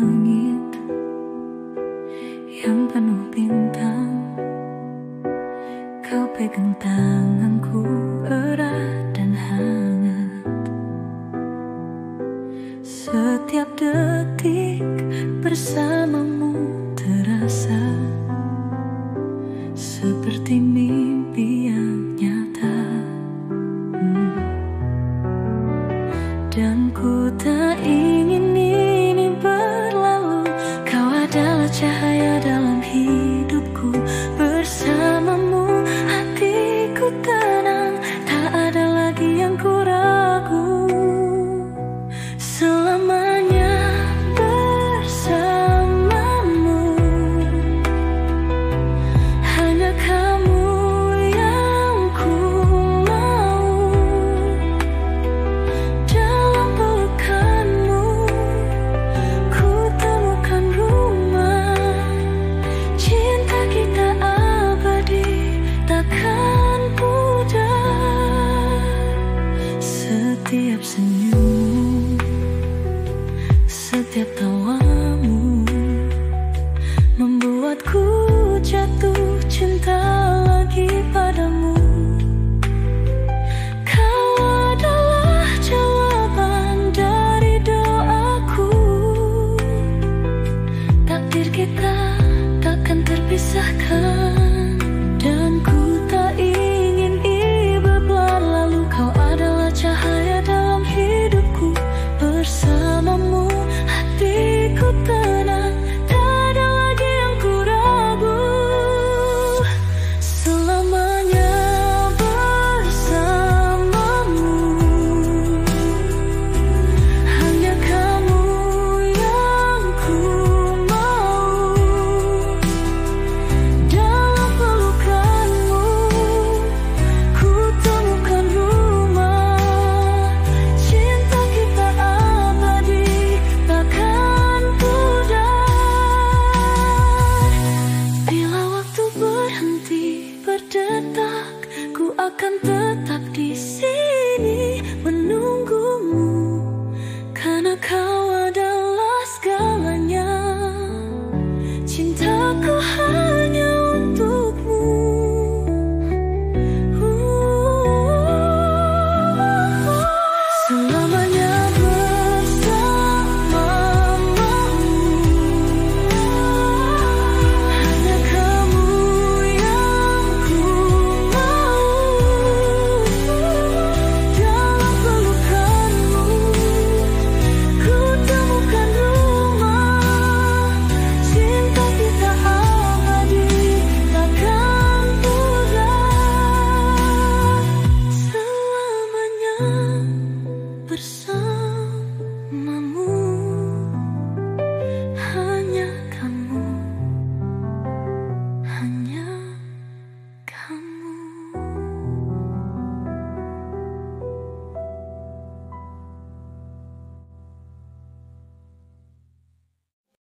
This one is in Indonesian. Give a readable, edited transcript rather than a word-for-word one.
langit yang penuh bintang. Kau pegang tanganku erat dan hangat. Setiap detik bersamamu terasa seperti mimpi yang nyata. Dan ku tak ingin ini berlalu. Kau adalah cahaya dalam hidupku. Bersamamu hatiku tenang, tak ada lagi yang ku ragu. Selamanya bersamamu, hanya kamu yang ku mau. Dalam pelukanmu ku temukan rumah. Cinta kita abadi, takkan pudar. Setiap senyum, setiap tawamu membuatku jatuh cinta lagi padamu. Kau adalah jawaban dari doaku. Takdir kita takkan terpisahkan. Dan ku tak ingin iba berlalu. Kau adalah cahaya dalam hidupku. Bersamamu hatiku tenang, tak ada lagi yang ku ragu. Selamanya bersamamu, hanya kamu yang ku mau. Dalam pelukanmu ku temukan rumah. Cinta kita abadi, takkan pudar. Bila waktu berhenti berdetak, ku akan tetap di sini menunggumu. Karena kau adalah segalanya. Cintaku